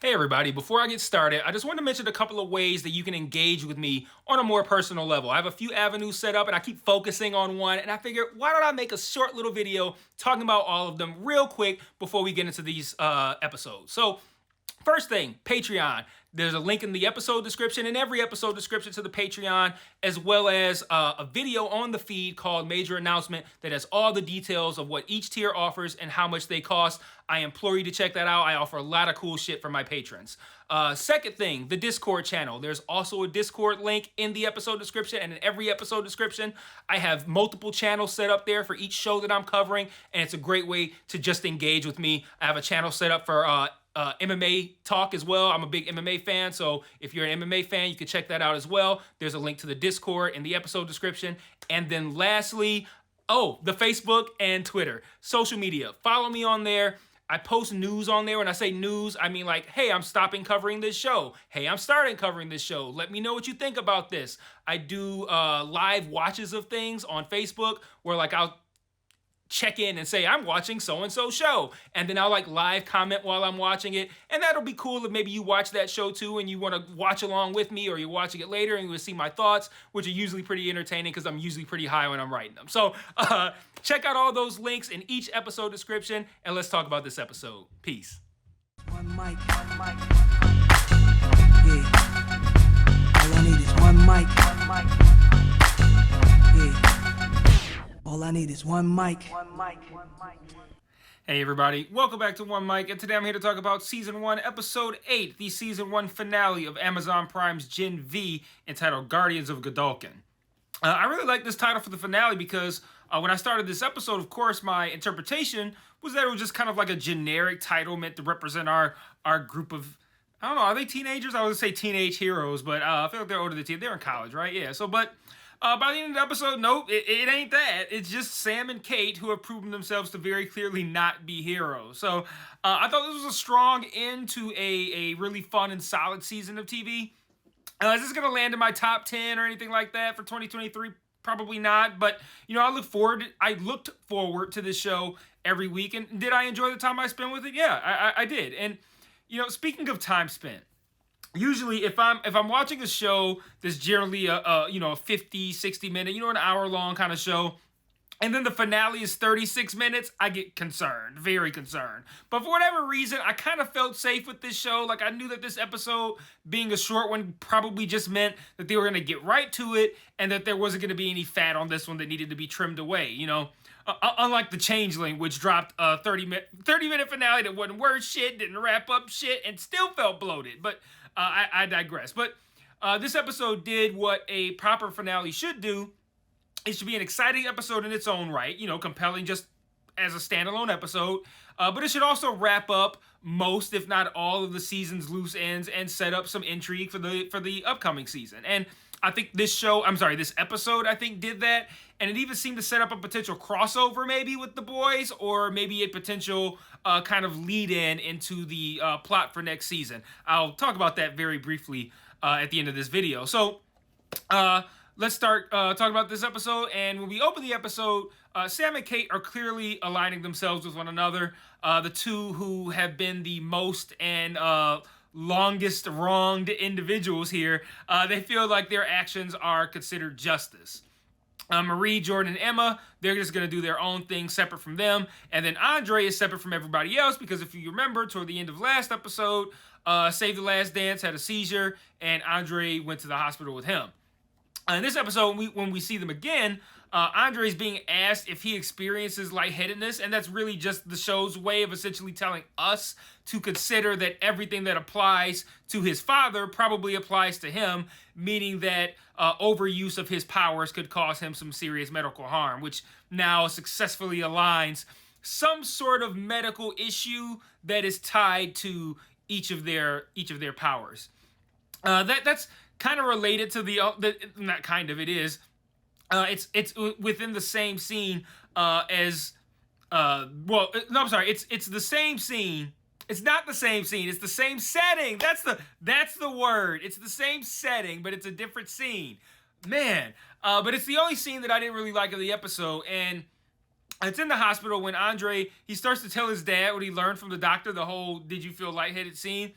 Hey everybody, before I get started, I just want to mention a couple of ways that you can engage with me on a more personal level. I have a few avenues set up and I keep focusing on one, and I figured why don't I make a short little video talking about all of them real quick before we get into these episodes. So first thing, Patreon. There's a link in the episode description, in every episode description to the Patreon, as well as a video on the feed called Major Announcement that has all the details of what each tier offers and how much they cost. I implore you to check that out. I offer a lot of cool shit for my patrons. Second thing, the Discord channel. There's also a Discord link in the episode description and in every episode description. I have multiple channels set up there for each show that I'm covering, and it's a great way to just engage with me. I have a channel set up for MMA talk as well. I'm a big MMA fan, so if you're an MMA fan, you can check that out as well. There's a link to the Discord in the episode description. And then lastly, the Facebook and Twitter. Social media. Follow me on there. I post news on there. When I say news, I mean like, hey, I'm stopping covering this show. Hey, I'm starting covering this show. Let me know what you think about this. I do live watches of things on Facebook where like I'll check in and say I'm watching so-and-so show, and then I'll like live comment while I'm watching it, and that'll be cool if maybe you watch that show too and you want to watch along with me, or you're watching it later and you will see my thoughts, which are usually pretty entertaining because I'm usually pretty high when I'm writing them. So check out all those links in each episode description, and let's talk about this episode. Peace. One mic. Yeah. All I need is one mic. Yeah. All I need is one mic. Hey everybody, welcome back to One Mic, and today I'm here to talk about Season 1, Episode 8, the Season 1 finale of Amazon Prime's Gen V, entitled Guardians of Godolkin. I really like this title for the finale because when I started this episode, of course, my interpretation was that it was just kind of like a generic title meant to represent our group of, I don't know, are they teenagers? I would say teenage heroes, but I feel like they're older than teen. They're in college, right? Yeah, so, but by the end of the episode, nope, it ain't that. It's just Sam and Kate who have proven themselves to very clearly not be heroes. So I thought this was a strong end to a really fun and solid season of TV. Is this going to land in my top 10 or anything like that for 2023? Probably not. But, you know, I looked forward to this show every week. And did I enjoy the time I spent with it? Yeah, I did. And, you know, speaking of time spent, usually if I'm watching a show that's generally a 50, 60 minute, an hour long kind of show, and then the finale is 36 minutes, I get concerned, very concerned. But for whatever reason, I kind of felt safe with this show. Like, I knew that this episode being a short one probably just meant that they were going to get right to it and that there wasn't going to be any fat on this one that needed to be trimmed away, unlike The Changeling, which dropped a 30-minute finale that wasn't worth shit, didn't wrap up shit, and still felt bloated. But I digress. But this episode did what a proper finale should do. It should be an exciting episode in its own right, compelling just as a standalone episode. But it should also wrap up most, if not all, of the season's loose ends and set up some intrigue for the upcoming season. And I think this episode, I think, did that. And it even seemed to set up a potential crossover maybe with the boys, or maybe a potential kind of lead-in into the plot for next season. I'll talk about that very briefly at the end of this video. So, let's start talking about this episode. And when we open the episode, Sam and Kate are clearly aligning themselves with one another. The two who have been the most and longest wronged individuals here, they feel like their actions are considered justice. Marie, Jordan, and Emma, they're just going to do their own thing separate from them. And then Andre is separate from everybody else because if you remember, toward the end of last episode, Save the Last Dance had a seizure and Andre went to the hospital with him. In this episode, when we see them again, Andre is being asked if he experiences lightheadedness, and that's really just the show's way of essentially telling us to consider that everything that applies to his father probably applies to him, meaning that overuse of his powers could cause him some serious medical harm, which now successfully aligns some sort of medical issue that is tied to each of their powers. That's kind of related to not kind of, it is. It's within the same scene it's the same scene. It's not the same scene. It's the same setting. That's the word. It's the same setting, but it's a different scene. Man. But it's the only scene that I didn't really like of the episode, and it's in the hospital when Andre, he starts to tell his dad what he learned from the doctor, the whole "did you feel lightheaded" scene.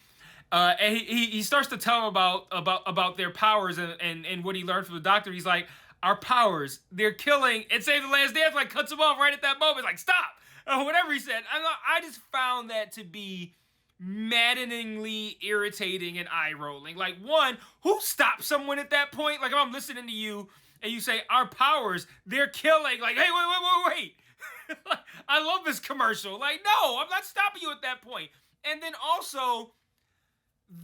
And he starts to tell them about their powers and what he learned from the doctor. He's like, our powers, they're killing, and Save the Last Dance like cuts him off right at that moment, like stop, whatever he said. I just found that to be maddeningly irritating and eye rolling. Like, one, who stops someone at that point? Like, if I'm listening to you and you say our powers, they're killing, like, hey, wait. I love this commercial. Like, no, I'm not stopping you at that point. And then also,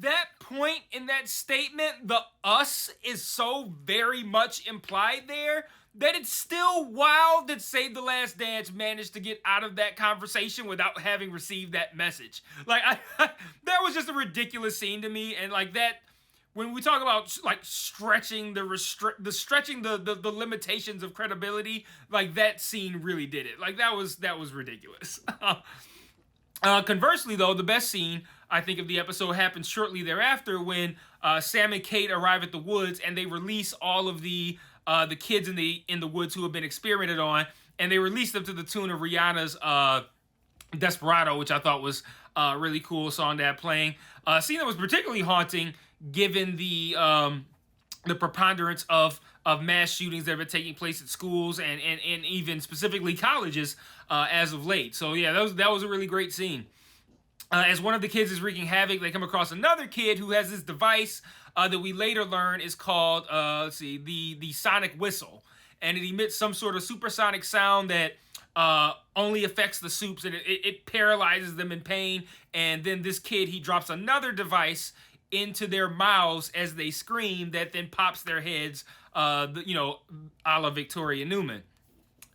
that point in that statement, the us is so very much implied there that it's still wild that Save the Last Dance managed to get out of that conversation without having received that message. Like, that was just a ridiculous scene to me. And like that, when we talk about like stretching the limitations of credibility, like that scene really did it. Like that was ridiculous. Conversely, though, the best scene I think of the episode happens shortly thereafter when Sam and Kate arrive at the woods and they release all of the kids in the woods who have been experimented on, and they release them to the tune of Rihanna's Desperado, which I thought was a really cool song to have playing. A scene that was particularly haunting given the preponderance of mass shootings that have been taking place at schools and even specifically colleges as of late. So yeah, that was a really great scene. As one of the kids is wreaking havoc, they come across another kid who has this device that we later learn is called, the sonic whistle. And it emits some sort of supersonic sound that only affects the soups, and it paralyzes them in pain. And then this kid, he drops another device into their mouths as they scream that then pops their heads, a la Victoria Newman.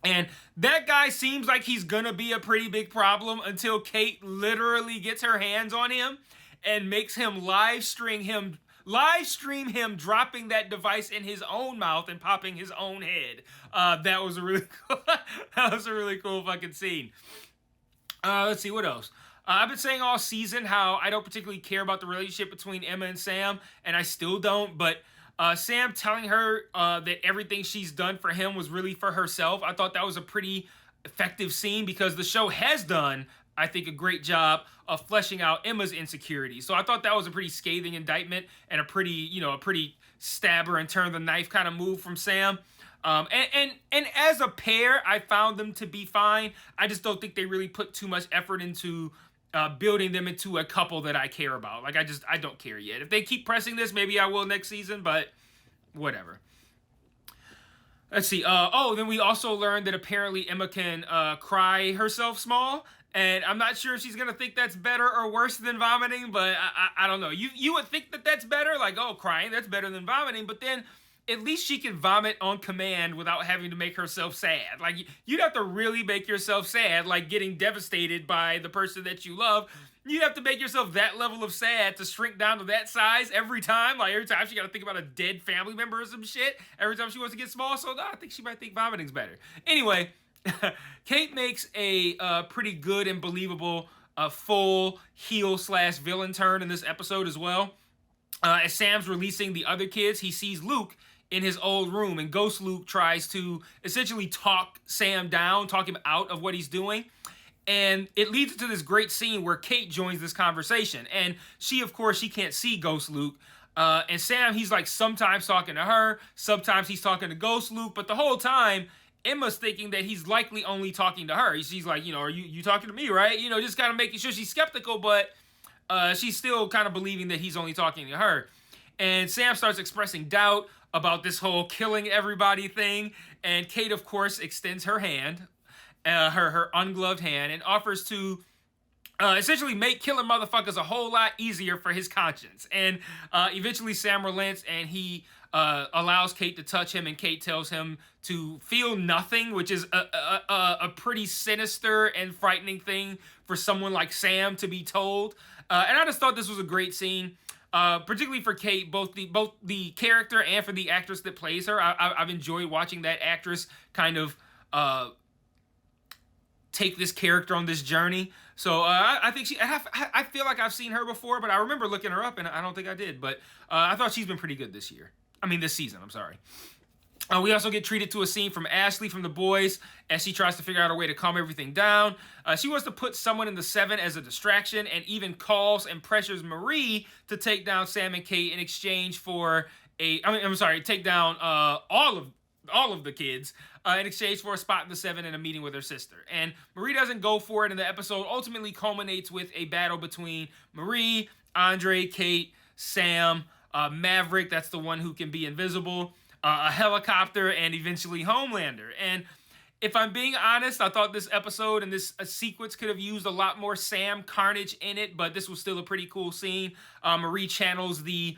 And that guy seems like he's gonna be a pretty big problem until Kate literally gets her hands on him and makes him live stream him dropping that device in his own mouth and popping his own head. That was a really cool fucking scene. Let's see, what else? I've been saying all season how I don't particularly care about the relationship between Emma and Sam, and I still don't, but Sam telling her that everything she's done for him was really for herself, I thought that was a pretty effective scene because the show has done, I think, a great job of fleshing out Emma's insecurities. So I thought that was a pretty scathing indictment and a pretty stabber and turn the knife kind of move from Sam. And as a pair, I found them to be fine. I just don't think they really put too much effort into building them into a couple that I care about. Like, I don't care yet. If they keep pressing this, maybe I will next season, but whatever. Let's see. Then we also learned that apparently Emma can cry herself small, and I'm not sure if she's gonna think that's better or worse than vomiting, but I don't know. You would think that that's better, like, oh, crying, that's better than vomiting, but then at least she can vomit on command without having to make herself sad. Like, you'd have to really make yourself sad, like getting devastated by the person that you love. You'd have to make yourself that level of sad to shrink down to that size every time. Like, every time she got to think about a dead family member or some shit. Every time she wants to get small. So, no, I think she might think vomiting's better. Anyway, Kate makes a pretty good and believable full heel/villain turn in this episode as well. As Sam's releasing the other kids, he sees Luke in his old room, and Ghost Luke tries to essentially talk Sam down, talk him out of what he's doing. And it leads to this great scene where Kate joins this conversation. And she, of course, she can't see Ghost Luke. And Sam, he's like sometimes talking to her, sometimes he's talking to Ghost Luke, but the whole time, Emma's thinking that he's likely only talking to her. She's like, are you talking to me, right? Just kind of making sure she's skeptical, but she's still kind of believing that he's only talking to her. And Sam starts expressing doubt about this whole killing everybody thing. And Kate, of course, extends her hand, her ungloved hand, and offers to essentially make killing motherfuckers a whole lot easier for his conscience. And eventually Sam relents and he allows Kate to touch him, and Kate tells him to feel nothing, which is a pretty sinister and frightening thing for someone like Sam to be told. And I just thought this was a great scene. Particularly for Kate, both the character and for the actress that plays her. I've enjoyed watching that actress kind of take this character on this journey. So I think I feel like I've seen her before, but I remember looking her up, and I don't think I did. But I thought she's been pretty good this season. I'm sorry. We also get treated to a scene from Ashley from The Boys as she tries to figure out a way to calm everything down. She wants to put someone in the 7 as a distraction and even calls and pressures Marie to take down Sam and Kate in exchange for take down all of the kids in exchange for a spot in the 7 and a meeting with her sister. And Marie doesn't go for it, and the episode ultimately culminates with a battle between Marie, Andre, Kate, Sam, Maverick, that's the one who can be invisible, a helicopter, and eventually Homelander. And if I'm being honest, I thought this episode and this sequence could have used a lot more Sam carnage in it, but this was still a pretty cool scene. Marie channels the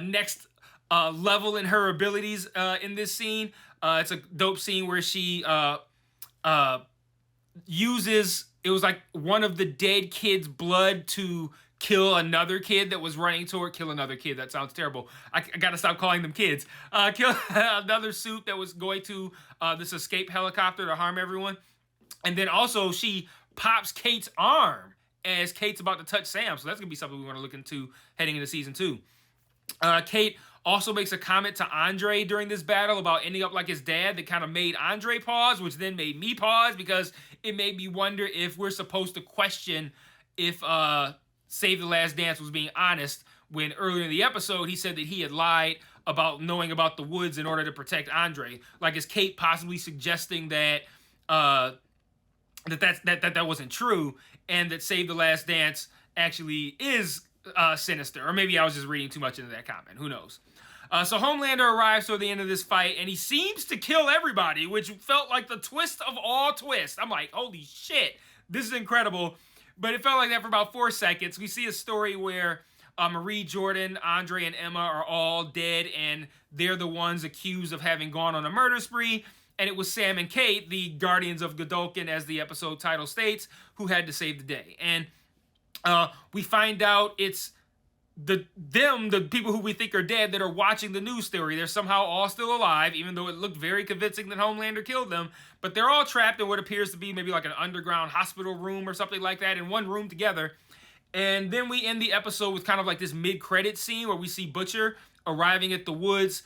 next level in her abilities in this scene. It's a dope scene where she uses, it was like one of the dead kids' blood to kill another kid that was running toward, kill another kid, that sounds terrible. I gotta stop calling them kids. Kill another suit that was going to this escape helicopter to harm everyone. And then also she pops Kate's arm as Kate's about to touch Sam. So that's gonna be something we want to look into heading into season 2. Kate also makes a comment to Andre during this battle about ending up like his dad that kind of made Andre pause, which then made me pause because it made me wonder if we're supposed to question if Save the Last Dance was being honest, when earlier in the episode he said that he had lied about knowing about the woods in order to protect Andre. Like, is Kate possibly suggesting that that wasn't true, and that Save the Last Dance actually is sinister? Or maybe I was just reading too much into that comment. Who knows? So Homelander arrives toward the end of this fight, and he seems to kill everybody, which felt like the twist of all twists. I'm like, holy shit, this is incredible. But it felt like that for about 4 seconds. We see a story where Marie, Jordan, Andre, and Emma are all dead, and they're the ones accused of having gone on a murder spree. And it was Sam and Kate, the guardians of Godolkin, as the episode title states, who had to save the day. And we find out it's the people who we think are dead, that are watching the news story. They're somehow all still alive, even though it looked very convincing that Homelander killed them. But they're all trapped in what appears to be maybe like an underground hospital room or something like that, in one room together. And then we end the episode with kind of like this mid-credit scene where we see Butcher arriving at the woods,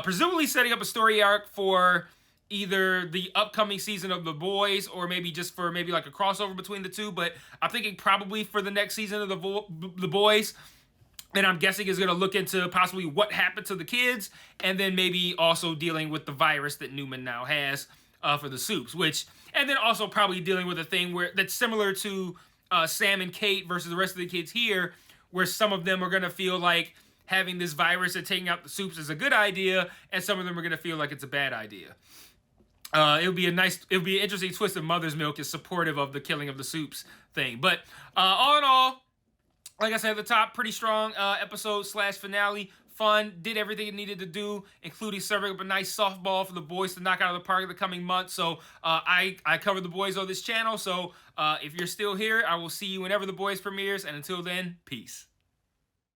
presumably setting up a story arc for either the upcoming season of The Boys, or maybe just for maybe like a crossover between the two. But I'm thinking probably for the next season of The Boys. And I'm guessing is going to look into possibly what happened to the kids, and then maybe also dealing with the virus that Newman now has for the soups. And then also probably dealing with a thing where that's similar to Sam and Kate versus the rest of the kids here, where some of them are going to feel like having this virus and taking out the soups is a good idea, and some of them are going to feel like it's a bad idea. It would be an interesting twist if Mother's Milk is supportive of the killing of the soups thing. But all in all, like I said at the top, pretty strong episode/finale. Fun, did everything it needed to do, including serving up a nice softball for the boys to knock out of the park in the coming months. So I cover the boys on this channel. So if you're still here, I will see you whenever the boys premieres. And until then, peace.